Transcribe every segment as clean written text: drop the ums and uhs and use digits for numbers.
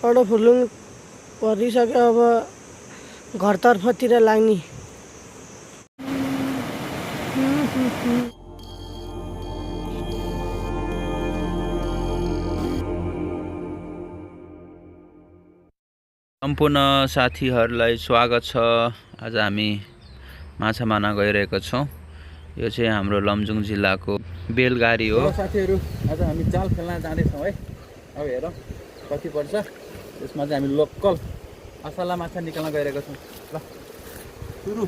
अडो फुलुङ परिसक्यो। अब घरतर्फतिर लाग्ने। सम्पूर्ण साथीहरूलाई स्वागत छ। आज हामी माछा मार्न गइरहेको छौँ। यो चाहिँ हाम्रो लमजुङ जिल्लाको बेलगारी हो। साथीहरू, आज हामी जाल खेल्न जाँदैछौँ है। अब हेरौँ कति पर्छ। त्यसमा चाहिँ हामी लोकल असला माछा निकाल्न गइरहेको छौँ। ल सुरु।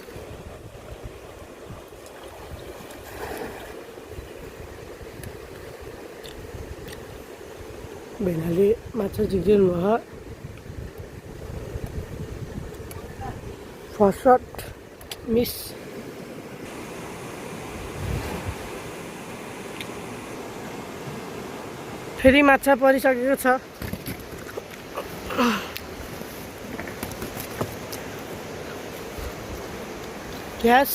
भेनाले माछा झिक्रिनु भयो। First shut miss. फेरि माछा परिसकेको छ। ग्यास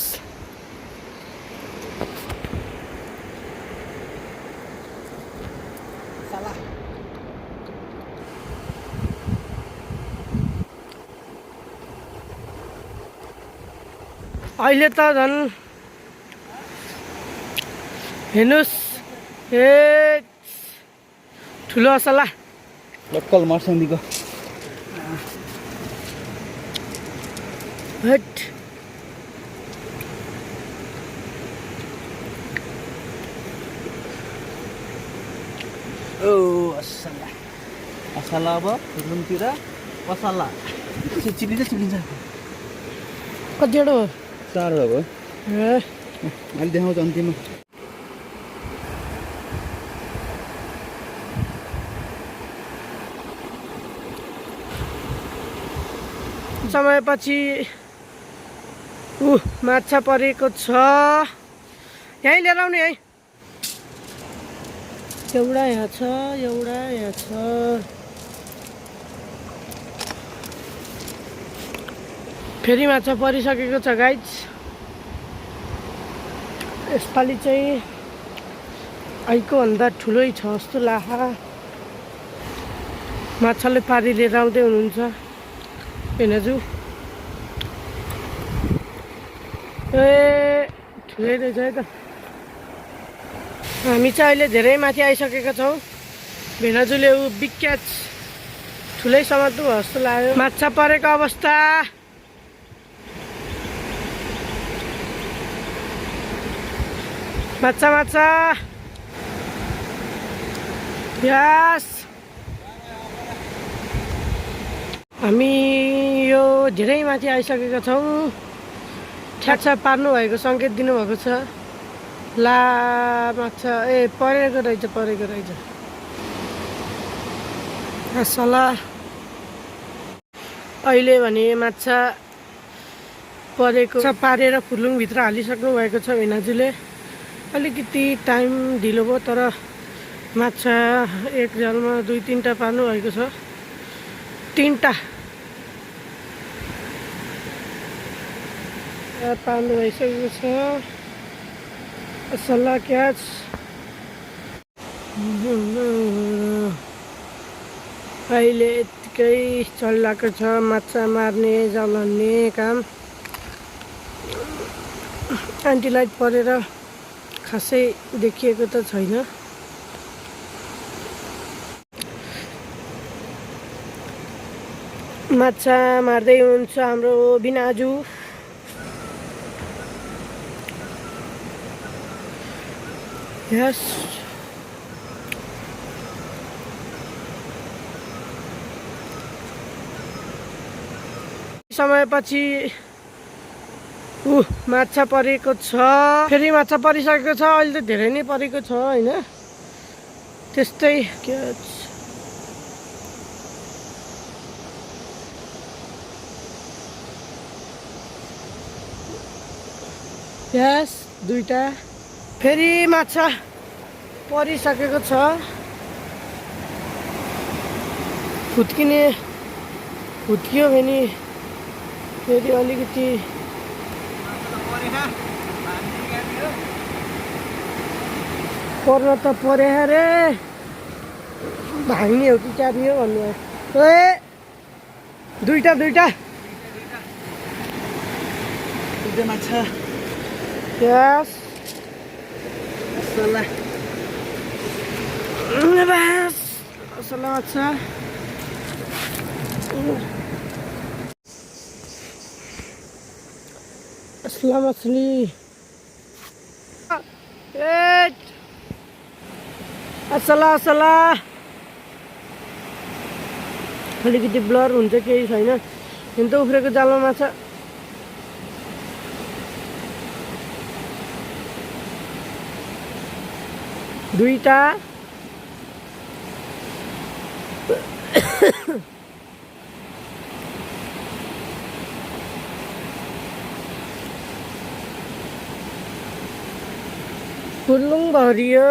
अहिले त झन् हेर्नुहोस्, ए ठुलो असला लोकल मर्स्याङदीको। हट ओ असला असला। अब रुमतिर असला चिप्लिन्छ। कतिवटा हो? 4 भयो। ए अहिले देखाउँछ अन्तिममा। समयपछि माछा परेको छ। यहीँ लिएर आउने है। एउटा यहाँ छ, एउटा यहाँ छ। फेरि माछा परिसकेको छ गाइज। यसपालि चाहिँ आइको भन्दा ठुलै छ जस्तो लाग्छ। माछाले पारी लिएर आउँदै हुनुहुन्छ पेनाजु। ए ठुलै रहेछ है त। हामी चाहिँ अहिले धेरै माथि आइसकेका छौँ। भेनाजुले बिग क्याच ठुलै समात्नु भयो जस्तो लाग्यो। माछा परेको अवस्था। माछा माछा यस। हामी यो धेरै माथि आइसकेका छौँ। ठ्याक्क पार्नु भएको सङ्केत दिनुभएको छ। ला माछा परेको रहेछ। असला अहिले भने माछा परेको छ। पारेर फुलुङभित्र हालिसक्नु भएको छ भेनाजुले। अलिकति टाइम ढिलो भयो, तर माछा एक जालमा 2-3टा पार्नु भएको छ। 3टा पार्नु भइसकेको छ। असला क्याच। अहिले यत्तिकै चलिरहेको छ माछा मार्ने जाल हान्ने काम। एन्टिलाइट परेर खासै देखिएको त छैन। माछा मार्दै हुनुहुन्छ हाम्रो बिनाजु। यस समयपछि माछा परेको छ। फेरि माछा परिसकेको छ। अहिले त धेरै नै परेको छ हैन। त्यस्तै क्याच। यस 2टा। फेरि माछा परिसकेको छ। हुत्कियो भने फेरि अलिकति पर्न त परे अरे। भाग्ने हो कि क्यार्ने हो भन्नु। ए दुईटा माछा यस असला बस असला माछा असला मछली असला अलिकति ब्लर हुन्छ केही छैन किन त उफ्रेको जालमा माछा दुईटा फुलुङ भरियो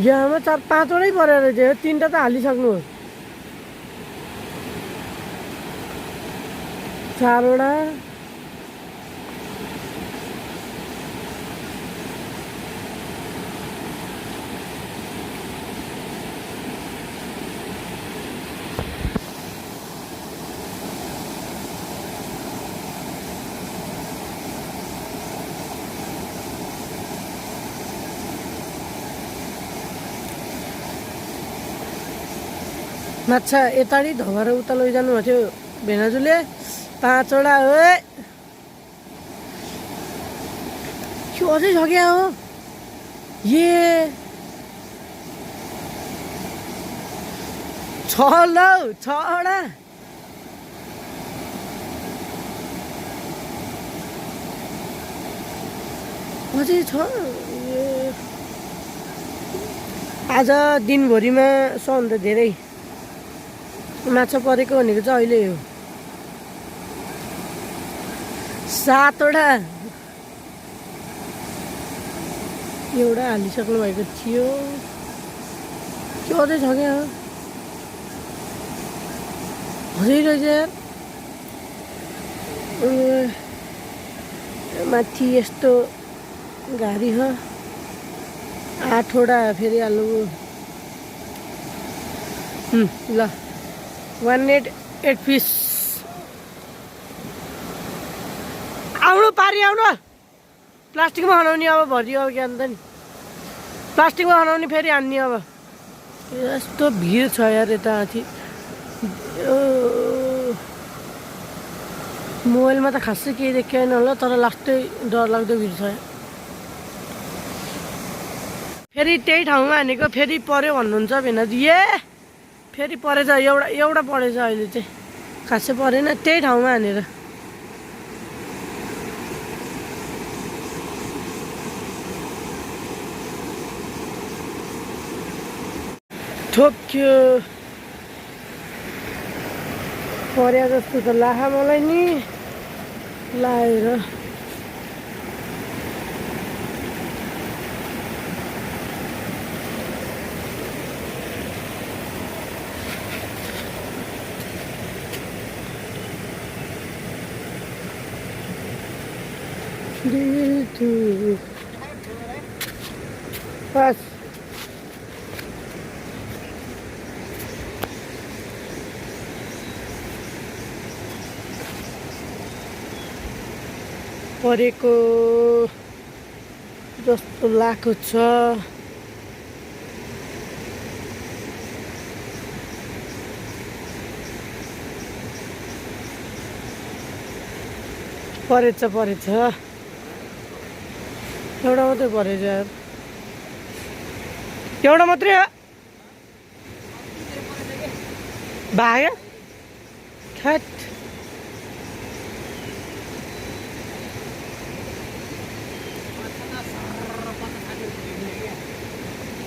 जहाँमा 4-5वटै परेर रहेछ 3टा त हालिसक्नु 4वटा माछा यताडी धमाएर उता लैजानु भएको थियो भेनाजुले 5वटा त्यो अझै छ क्या हो ए 6वटा अझै छ आज दिनभरिमा सबभन्दा धेरै माछा परेको भनेको चाहिँ अहिले हो 7वटा एउटा हालिसक्नु भएको थियो त्यो अझै छ क्या अझै रहेछ माथि यस्तो घारी छ 8वटा फेरि हाल्नु ल 188 पिस आउनु पारी आउनु प्लास्टिकमा खनाउने अब भरियो अब क्या अन्त नि प्लास्टिकमा खनाउने फेरि हान्ने अब यस्तो भिड छ यार यता माथि मोबाइलमा त खासै केही देखेन होला तर लास्टै डरलाग्दो भिड छ फेरि त्यही ठाउँमा हानेको फेरि पर्यो भन्नुहुन्छ भेनाजी फेरि परेछ एउटा परेछ अहिले चाहिँ खासै परेन त्यही ठाउँमा हानेर ठोक्यो पर्या जस्तो त लाखा मलाई नि लाएर बस परेको जस्तो लागेको छ परेछ एउटा मात्रै परेछ यार एउटा मात्रै हो भाग्यो खत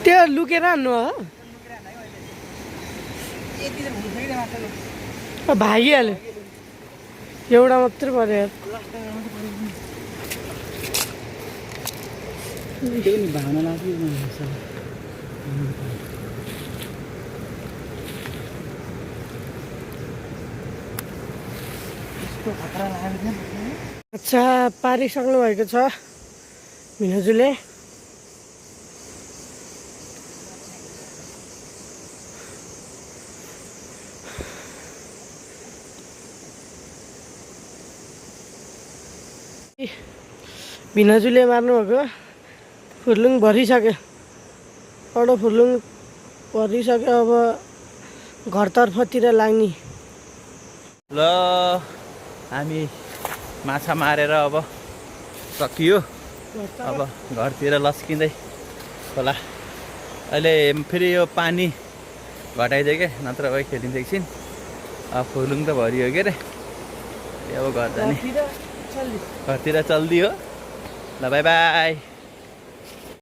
त्यो लुकेर हान्नु हो भागिहाल्यो एउटा मात्रै पऱ्यो यार भावना लाग्यो अच्छा पारिसक्नु भएको छ भिनाजुले भिनाजुले मार्नुभएको फुर्लुङ भरिसक्यो बडो फुर्लुङ भरिसक्यो अब घरतर्फतिर लाग्ने ल हामी माछा मारेर अब सकियो अब घरतिर लस्किँदै होला अहिले फेरि यो पानी घटाइदियो क्या नत्र अब खेलिन्थ्यो एकछिन अब फुर्लुङ त भरियो के अरे अब घर जाने घरतिर चल्दियो ल बाई बाई